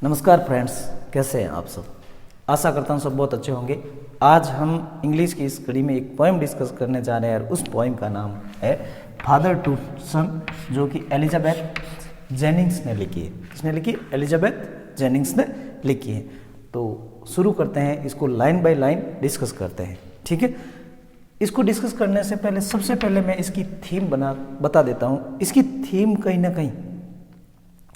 नमस्कार फ्रेंड्स, कैसे हैं आप सब। आशा करता हूँ सब बहुत अच्छे होंगे। आज हम इंग्लिश की इस कड़ी में एक पोएम डिस्कस करने जा रहे हैं और उस पोएम का नाम है फादर टू सन, जो कि एलिजाबेथ जेनिंग्स ने लिखी है। किसने लिखी? एलिजाबेथ जेनिंग्स ने लिखी है। तो शुरू करते हैं, इसको लाइन बाय लाइन डिस्कस करते हैं, ठीक है। इसको डिस्कस करने से पहले सबसे पहले मैं इसकी थीम बता देता हूँ। इसकी थीम कहीं ना कहीं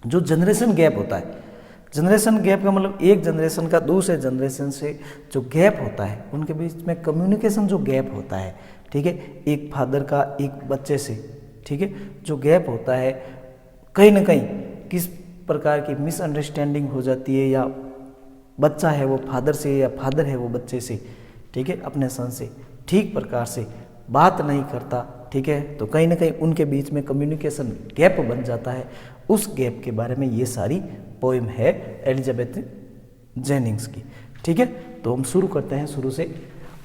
जो जनरेशन गैप होता है, जनरेशन गैप का मतलब एक जनरेशन का दूसरे जनरेशन से जो गैप होता है, उनके बीच में कम्युनिकेशन जो गैप होता है, ठीक है, एक फादर का एक बच्चे से, ठीक है, जो गैप होता है, कहीं ना कहीं किस प्रकार की मिसअंडरस्टैंडिंग हो जाती है, या बच्चा है वो फादर से या फादर है वो बच्चे से, ठीक है, अपने सन से ठीक प्रकार से बात नहीं करता, ठीक है, तो कहीं ना कहीं उनके बीच में कम्युनिकेशन गैप बन जाता है। उस गैप के बारे में ये सारी पोएम है एलिजाबेथ जेनिंग्स की, ठीक है। तो हम शुरू करते हैं शुरू से।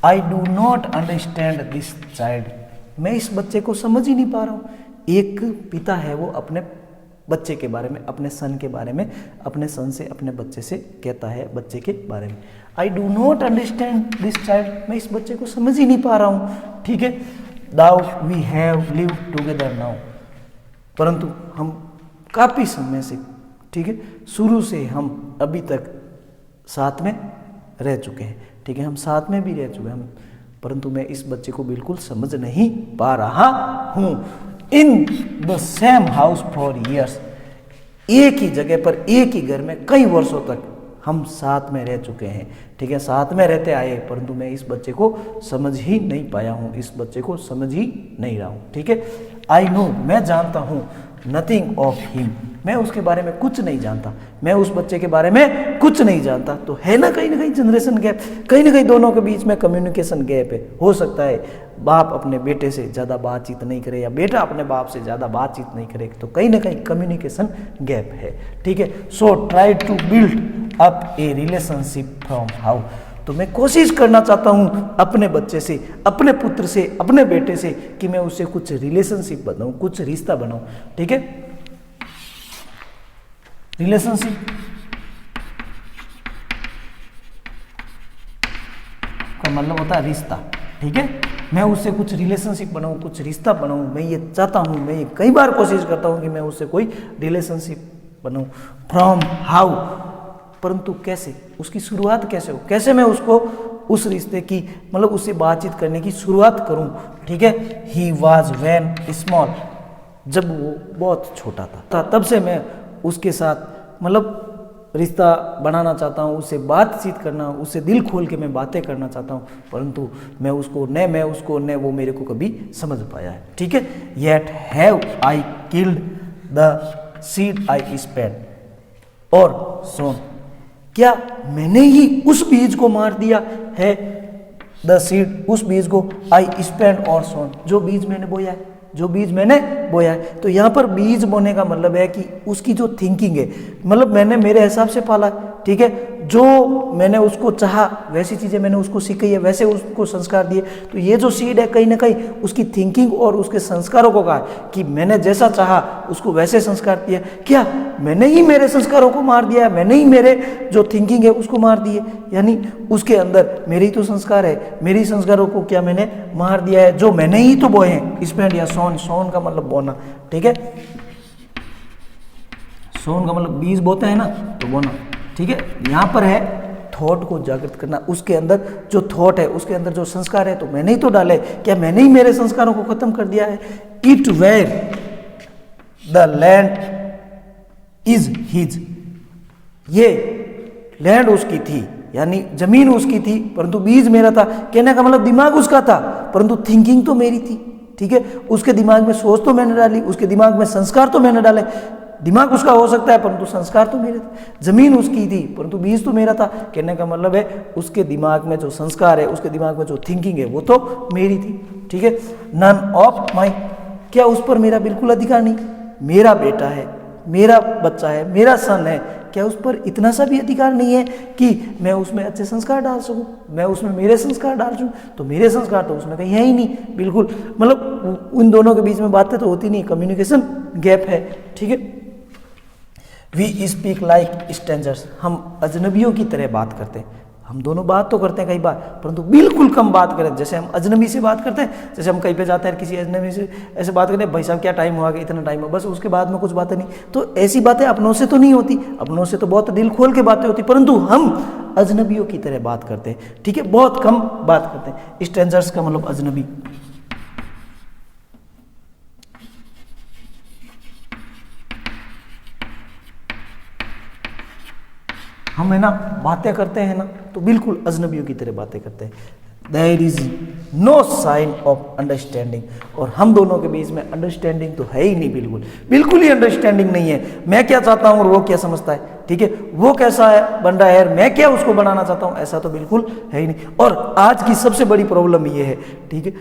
I do not understand this child, मैं इस बच्चे को समझ ही नहीं पा रहा हूँ। एक पिता है वो अपने बच्चे के बारे में, अपने सन के बारे में, अपने सन से अपने बच्चे से कहता है बच्चे के बारे में, I do not understand this child, मैं इस बच्चे को समझ ही नहीं पा रहा हूँ, ठीक है। Though we have lived together now, परंतु हम काफ़ी समय से, ठीक है, शुरू से हम अभी तक साथ में रह चुके हैं, ठीक है, हम साथ में भी रह चुके हैं, परंतु मैं इस बच्चे को बिल्कुल समझ नहीं पा रहा हूँ। In the same house for years, एक ही जगह पर एक ही घर में कई वर्षों तक हम साथ में रह चुके हैं, ठीक है, साथ में रहते आए, परंतु मैं इस बच्चे को समझ ही नहीं पाया हूँ, इस बच्चे को समझ ही नहीं रहा हूँ, ठीक है। आई नो, मैं जानता हूँ, नथिंग ऑफ हिम, मैं उसके बारे में कुछ नहीं जानता, मैं उस बच्चे के बारे में कुछ नहीं जानता। तो है ना कहीं जनरेशन गैप, कहीं ना कहीं दोनों के बीच में कम्युनिकेशन गैप है। हो सकता है बाप अपने बेटे से ज़्यादा बातचीत नहीं करे या बेटा अपने बाप से ज़्यादा बातचीत नहीं करे, तो कहीं ना कहीं कम्युनिकेशन गैप है, ठीक है। So try to build up a relationship from how, तो मैं कोशिश करना चाहता हूँ अपने बच्चे से, अपने पुत्र से, अपने बेटे से, कि मैं उससे कुछ रिलेशनशिप बनाऊँ, कुछ रिश्ता बनाऊँ, ठीक है। रिलेशनशिप का मतलब होता है रिश्ता, ठीक है। मैं उससे कुछ रिलेशनशिप बनाऊँ, कुछ रिश्ता बनाऊँ, मैं ये चाहता हूँ, मैं ये कई बार कोशिश करता हूँ कि मैं उससे कोई रिलेशनशिप बनाऊँ। फ्रॉम हाउ, परंतु कैसे, उसकी शुरुआत कैसे हो, कैसे मैं उसको उस रिश्ते की मतलब उससे बातचीत करने की शुरुआत करूं, ठीक है। ही वॉज वैन स्मॉल, जब वो बहुत छोटा था तब से मैं उसके साथ मतलब रिश्ता बनाना चाहता हूँ, उससे बातचीत करना, उससे दिल खोल के मैं बातें करना चाहता हूँ, परंतु मैं उसको न वो मेरे को कभी समझ पाया है, ठीक है। Yet have I killed the seed I spent और सोन, क्या मैंने ही उस बीज को मार दिया है। द सीड, उस बीज को, आई स्पेंड और सोन, जो बीज मैंने बोया है, जो बीज मैंने बोया है। तो यहाँ पर बीज बोने का मतलब है कि उसकी जो थिंकिंग है, मतलब मैंने मेरे हिसाब से पाला, ठीक है, जो मैंने उसको चाहा वैसी चीज़ें मैंने उसको सिखाई है, वैसे उसको संस्कार दिए। तो ये जो सीड है कहीं ना कहीं उसकी थिंकिंग और उसके संस्कारों को कहा कि मैंने जैसा चाहा उसको वैसे संस्कार दिया। क्या मैंने ही मेरे संस्कारों को मार दिया है, मैंने ही मेरे जो थिंकिंग है उसको मार दिए, यानी उसके अंदर मेरे ही तो संस्कार है, मेरी संस्कारों को क्या मैंने मार दिया है, जो मैंने ही तो बोए हैं। स्पेंड या सोन, सोन का मतलब बोना, ठीक है, सोन का मतलब बीज बोते हैं ना, तो बोना, ठीक है। यहाँ पर है थॉट को जागृत करना, उसके अंदर जो थॉट है, उसके अंदर जो संस्कार है, तो मैंने ही तो डाले, क्या मैंने ही मेरे संस्कारों को खत्म कर दिया है। It where the land is his, ये लैंड उसकी थी, यानी जमीन उसकी थी, परंतु बीज मेरा था। कहने का मतलब दिमाग उसका था, परंतु थिंकिंग तो मेरी थी, ठीक है। उसके दिमाग में सोच तो मैंने डाली, उसके दिमाग में संस्कार तो मैंने डाले। दिमाग उसका हो सकता है परंतु संस्कार तो मेरे थे, जमीन उसकी थी परंतु बीज तो मेरा था। कहने का मतलब है उसके दिमाग में जो संस्कार है, उसके दिमाग में जो थिंकिंग है, वो तो मेरी थी, ठीक है। नन ऑफ माई, क्या उस पर मेरा बिल्कुल अधिकार नहीं, मेरा बेटा है, मेरा बच्चा है, मेरा सन है, क्या उस पर इतना सा भी अधिकार नहीं है कि मैं उसमें अच्छे संस्कार डाल सकूं, मैं उसमें मेरे संस्कार डाल दूं। तो मेरे संस्कार तो उसमें कहीं है ही नहीं, बिल्कुल, मतलब उन दोनों के बीच में बातें तो होती नहीं, कम्युनिकेशन गैप है, ठीक है। वी स्पीक लाइक स्ट्रेंजर्स, हम अजनबियों की तरह बात करते हैं। हम दोनों बात तो करते हैं कई बार, परंतु बिल्कुल कम बात करें। जैसे हम अजनबी से बात करते हैं, जैसे हम कहीं पे जाते हैं किसी अजनबी से ऐसे बात करें, भाई साहब क्या टाइम हुआ, इतना टाइम हुआ, बस उसके बाद में कुछ बातें नहीं। तो ऐसी बातें अपनों से तो नहीं होती, अपनों से तो बहुत दिल खोल के बातें होती, परंतु हम अजनबियों की तरह बात करते हैं, ठीक है, बहुत कम बात करते हैं। स्ट्रेंजर्स का मतलब अजनबी। हम है ना बातें करते हैं ना तो बिल्कुल अजनबियों की तरह बातें करते हैं। There is no sign of understanding, और हम दोनों के बीच में अंडरस्टैंडिंग तो है ही नहीं, बिल्कुल बिल्कुल ही अंडरस्टैंडिंग नहीं है। मैं क्या चाहता हूँ और वो क्या समझता है, ठीक है, वो कैसा है बन रहा है, मैं क्या उसको बनाना चाहता हूँ, ऐसा तो बिल्कुल है ही नहीं। और आज की सबसे बड़ी प्रॉब्लम ये है, ठीक है,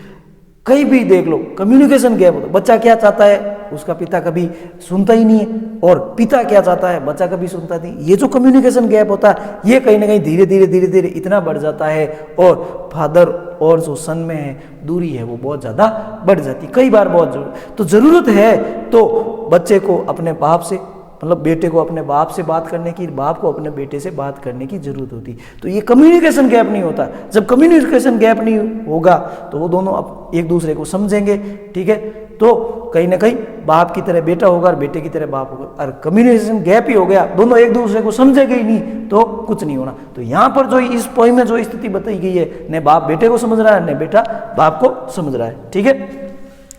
कहीं भी देख लो कम्युनिकेशन गैप होता है। बच्चा क्या चाहता है उसका पिता कभी सुनता ही नहीं है, और पिता क्या चाहता है बच्चा कभी सुनता नहीं। ये जो कम्युनिकेशन गैप होता है ये कहीं ना कहीं धीरे धीरे धीरे धीरे इतना बढ़ जाता है, और फादर और जो सन में है दूरी है वो बहुत ज़्यादा बढ़ जाती, कई बार बहुत तो ज़रूरत है तो बच्चे को अपने बाप से, मतलब बेटे को अपने बाप से बात करने की, बाप को अपने बेटे से बात करने की जरूरत होती। तो ये कम्युनिकेशन गैप नहीं होता। जब कम्युनिकेशन गैप नहीं होगा तो वो दोनों अब एक दूसरे को समझेंगे, ठीक है, तो कहीं ना कहीं बाप की तरह बेटा होगा और बेटे की तरह बाप होगा। और कम्युनिकेशन गैप ही हो गया, दोनों एक दूसरे को समझेंगे ही नहीं तो कुछ नहीं होना। तो यहाँ पर जो इस पोइम में जो स्थिति बताई गई है, न बाप बेटे को समझ रहा है न बेटा बाप को समझ रहा है, ठीक है।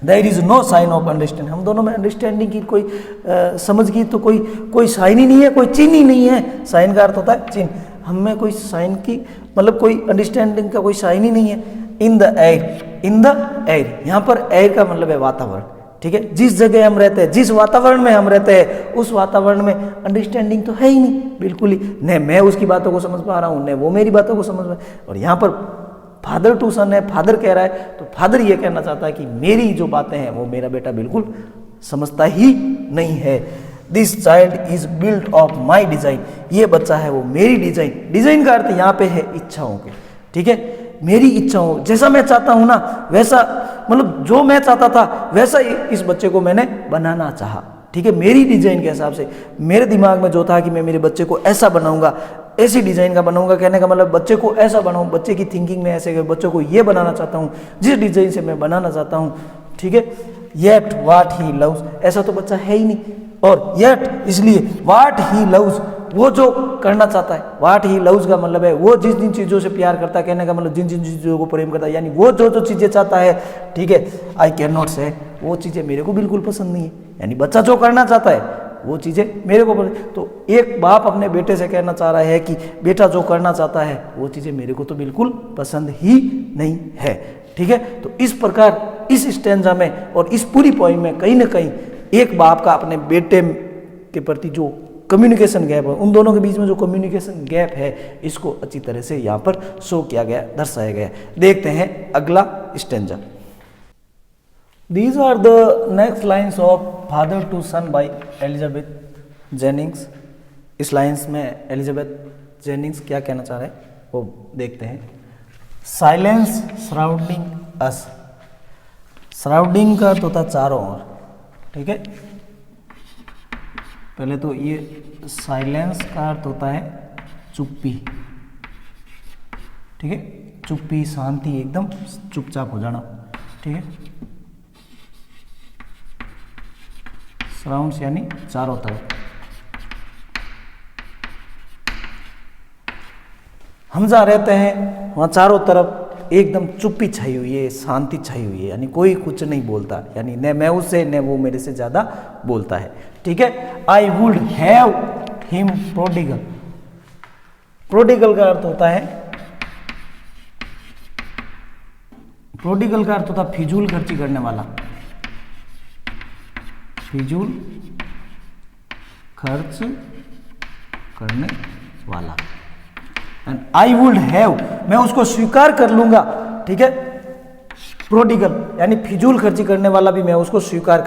There is no sign of understanding, हम दोनों में अंडरस्टैंडिंग की कोई समझ की तो कोई साइन ही नहीं है, कोई चिन्ह ही नहीं है। साइन का अर्थ होता है चिन्ह, हम में कोई साइन की मतलब कोई अंडरस्टैंडिंग का कोई साइन ही नहीं है। In the air, in the air, यहाँ पर एयर का मतलब है वातावरण, ठीक है, जिस जगह हम रहते हैं, जिस वातावरण में हम रहते हैं उस वातावरण में अंडरस्टैंडिंग तो है ही नहीं, बिल्कुल ही न मैं उसकी बातों को समझ पा रहा हूँ न वो मेरी बातों को समझ पा। और यहाँ पर फादर टू सन है, फादर कह रहा है तो फादर ये कहना चाहता है कि मेरी जो बातें हैं वो मेरा बेटा बिल्कुल समझता ही नहीं है। This child is built of my design, ये बच्चा है वो मेरी डिजाइन, डिजाइन का अर्थ यहाँ पे है इच्छाओं के, ठीक है, मेरी इच्छाओं, जैसा मैं चाहता हूँ ना वैसा, मतलब जो मैं चाहता था वैसा इस बच्चे को मैंने बनाना चाहा, ठीक है, मेरी डिजाइन के हिसाब से। मेरे दिमाग में जो था कि मैं मेरे बच्चे को ऐसा बनाऊंगा, ऐसी डिजाइन का बनाऊंगा, कहने का मतलब बच्चे को ऐसा बनाऊं, बच्चे की थिंकिंग में ऐसे बच्चों को ये बनाना चाहता हूँ जिस डिजाइन से मैं बनाना चाहता हूँ, ठीक है। येट व्हाट ही लव्स, ऐसा तो बच्चा है ही नहीं, और येट इसलिए व्हाट ही लव्स, वो जो करना चाहता है, व्हाट ही लव्स का मतलब है वो जिन जिन चीज़ों से प्यार करता है, कहने का मतलब जिन जिन चीज़ों को प्रेम करता है, यानी वो जो जो चीज़ें चाहता है, ठीक है, आई कैन नॉट से, वो चीज़ें मेरे को बिल्कुल पसंद नहीं है। यानी बच्चा जो करना चाहता है वो चीज़ें मेरे को पसंद। तो एक बाप अपने बेटे से कहना चाह रहा है कि बेटा जो करना चाहता है वो चीज़ें मेरे को तो बिल्कुल पसंद ही नहीं है, ठीक है। तो इस प्रकार इस स्टैंजा में और इस पूरी पोइम में कहीं ना कहीं एक बाप का अपने बेटे के प्रति जो कम्युनिकेशन गैप है, उन दोनों के बीच में जो कम्युनिकेशन गैप है, इसको अच्छी तरह से यहाँ पर शो किया गया, दर्शाया गया। देखते हैं अगला stanza. These are the next lines of Father to Son by Elizabeth Jennings. इस लाइन्स में एलिजाबेथ जेनिंग्स क्या कहना चाह रहे हैं वो देखते हैं। साइलेंस सराउंडिंग अस, सराउंडिंग का तो था चारों ओर, ठीक है। पहले तो ये साइलेंस का अर्थ होता है चुप्पी, ठीक है, चुप्पी, शांति, एकदम चुपचाप हो जाना, ठीक है। सराउंड्स यानी चारों तरफ। हम जहाँ रहते हैं वहाँ चारों तरफ एकदम चुप्पी छाई हुई है, शांति छाई हुई है, यानी कोई कुछ नहीं बोलता, यानी न मैं उससे न वो मेरे से ज़्यादा बोलता है, ठीक है। I would have him prodigal, prodigal का अर्थ होता है, प्रोडिगल का अर्थ होता है फिजूल खर्ची करने वाला, फिजूल खर्च करने वाला। एंड आई वुड हैव, मैं उसको स्वीकार कर लूंगा, ठीक है। प्रोडिगल यानी फिजूल खर्ची करने वाला भी मैं उसको स्वीकार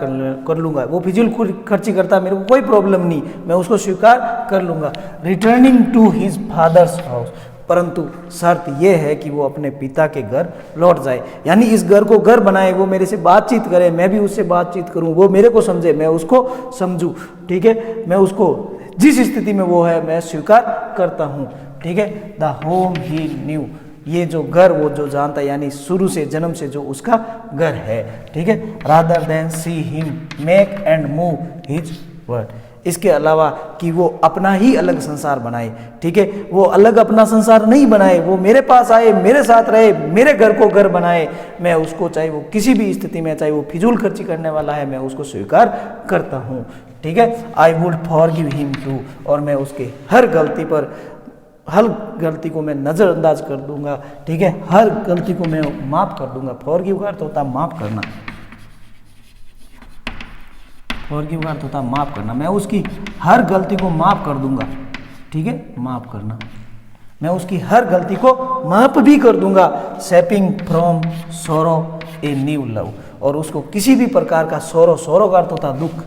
कर लूंगा। वो फिजूल खर्ची करता है, मेरे को कोई प्रॉब्लम नहीं, मैं उसको स्वीकार कर लूंगा। Returning to his father's house, परंतु शर्त यह है कि वो अपने पिता के घर लौट जाए, यानी इस घर को घर बनाए, वो मेरे से बातचीत करे, मैं भी उससे बातचीत करूं, वो मेरे को समझे, मैं उसको समझूं, ठीक है, मैं उसको जिस स्थिति में वो है मैं स्वीकार करता हूँ। ठीक है, द होम ही न्यू, ये जो घर वो जो जानता है, यानी शुरू से जन्म से जो उसका घर है। ठीक है, rather than see him make and move his word, इसके अलावा कि वो अपना ही अलग संसार बनाए। ठीक है, वो अलग अपना संसार नहीं बनाए, वो मेरे पास आए, मेरे साथ रहे, मेरे घर को घर बनाए। मैं उसको चाहे वो किसी भी स्थिति में, चाहे वो फिजूल खर्ची करने वाला है, मैं उसको स्वीकार करता हूँ। ठीक है, I would forgive him too, और मैं उसके हर गलती को मैं नज़रअंदाज कर दूंगा। ठीक है, हर गलती को मैं माफ़ कर दूंगा। फॉरगिव का अर्थ होता है माफ़ करना, फॉरगिव का अर्थ होता है माफ़ करना। मैं उसकी हर गलती को माफ़ कर दूंगा। ठीक है, माफ़ करना, मैं उसकी हर गलती को माफ़ भी कर दूंगा। सेपिंग from sorrow a new love, और उसको किसी भी प्रकार का सोरो का अर्थ होता है दुख,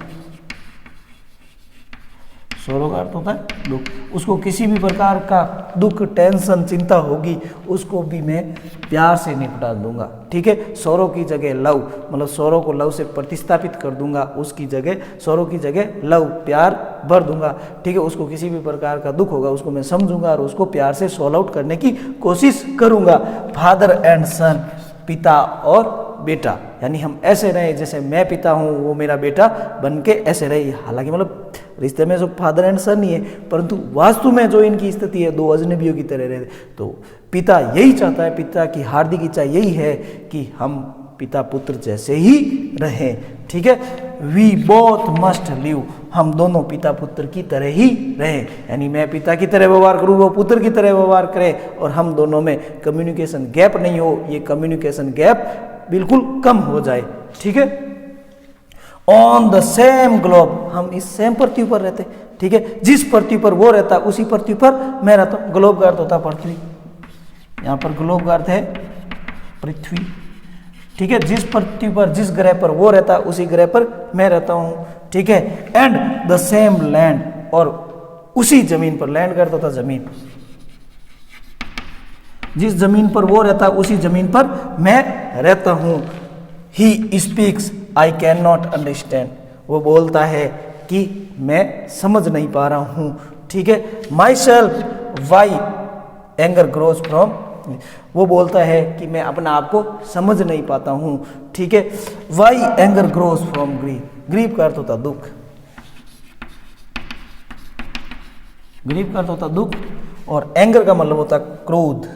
सोरो का अर्थ होता है दुख, उसको किसी भी प्रकार का दुख, टेंशन, चिंता होगी, उसको भी मैं प्यार से निपटा दूंगा। ठीक है, सोरो की जगह लव, मतलब सोरो को लव से प्रतिस्थापित कर दूंगा, उसकी जगह सोरो की जगह लव, प्यार भर दूंगा। ठीक है, उसको किसी भी प्रकार का दुख होगा उसको मैं समझूंगा और उसको प्यार से सॉल्व आउट करने की कोशिश करूंगा। फादर एंड सन, पिता और बेटा, यानी हम ऐसे रहे जैसे मैं पिता हूँ वो मेरा बेटा बन के ऐसे रहे। हालांकि मतलब रिश्ते में जो फादर एंड सन ही है, परंतु वास्तु में जो इनकी स्थिति है दो अजनबियों की तरह रहे। तो पिता यही चाहता है, पिता की हार्दिक इच्छा यही है कि हम पिता पुत्र जैसे ही रहें। ठीक है, वी बोथ मस्ट लिव, हम दोनों पिता पुत्र की तरह ही रहें, यानी मैं पिता की तरह व्यवहार करूँ, वो पुत्र की तरह व्यवहार करे, और हम दोनों में कम्युनिकेशन गैप नहीं हो, ये कम्युनिकेशन गैप बिल्कुल कम हो जाए। ठीक है, ऑन द सेम ग्लोब, हम इस सेम पृथ्वी पर रहते। ठीक है, जिस पृथ्वी पर वो रहता है उसी पृथ्वी पर मैं रहता हूँ। ग्लोब का अर्थ होता है पृथ्वी, यहाँ पर ग्लोब का अर्थ है पृथ्वी। ठीक है, जिस पृथ्वी पर, जिस ग्रह पर वो रहता है उसी ग्रह पर मैं रहता हूँ। ठीक है, एंड द सेम लैंड, और उसी जमीन पर, लैंड का अर्थ होता है जमीन, जिस जमीन पर वो रहता है उसी जमीन पर मैं रहता हूँ। He speaks I can not understand, वो बोलता है कि मैं समझ नहीं पा रहा हूँ। ठीक है, my self Y anger grows from, वो बोलता है कि मैं अपना आप को समझ नहीं पाता हूँ। ठीक है, why anger grows from grief, grief का अर्थ होता दुख, ग्रीफ का अर्थ होता दुख, और एंगर का मतलब होता क्रोध।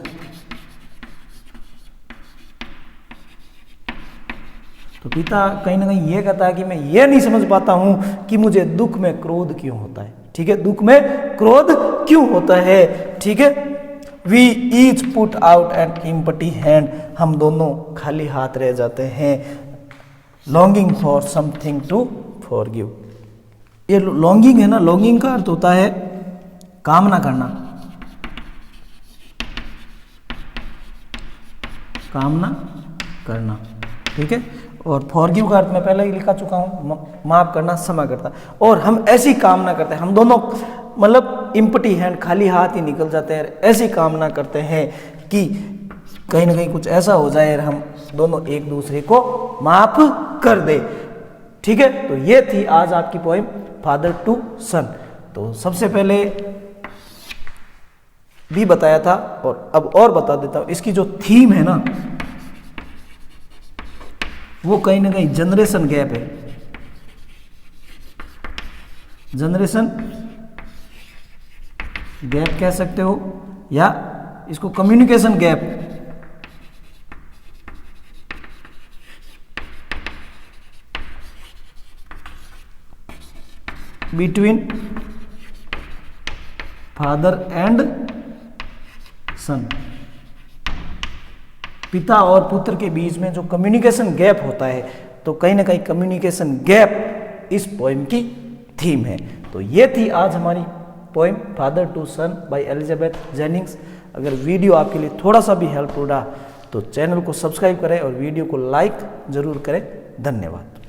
तो पिता कहीं ना कहीं ये कहता है कि मैं ये नहीं समझ पाता हूं कि मुझे दुख में क्रोध क्यों होता है। ठीक है, दुख में क्रोध क्यों होता है। ठीक है, we each put out an empty hand, हम दोनों खाली हाथ रह जाते हैं। Longing for something to forgive, ये लॉन्गिंग है ना, लॉन्गिंग का अर्थ होता है कामना करना, कामना करना। ठीक है, और फॉरगिव का अर्थ मैं पहले ही लिखा चुका हूँ, माफ करना, क्षमा करता। और हम ऐसी कामना करते हैं, हम दोनों मतलब इम्पटी हैंड, खाली हाथ ही निकल जाते हैं, ऐसी कामना करते हैं कि कहीं ना कहीं कुछ ऐसा हो जाए और हम दोनों एक दूसरे को माफ कर दे। ठीक है, तो ये थी आज आपकी पोएम फादर टू सन। तो सबसे पहले भी बताया था और अब और बता देता हूँ, इसकी जो थीम है ना वो कहीं ना कहीं जनरेशन गैप है, जनरेशन गैप कह सकते हो, या इसको communication gap, between father and son, पिता और पुत्र के बीच में जो कम्युनिकेशन गैप होता है, तो कहीं ना कहीं कम्युनिकेशन गैप इस पोएम की थीम है। तो ये थी आज हमारी poem Father to Son by Elizabeth Jennings. अगर वीडियो आपके लिए थोड़ा सा भी हेल्पफुल रहा तो चैनल को सब्सक्राइब करें और वीडियो को लाइक जरूर करें। धन्यवाद।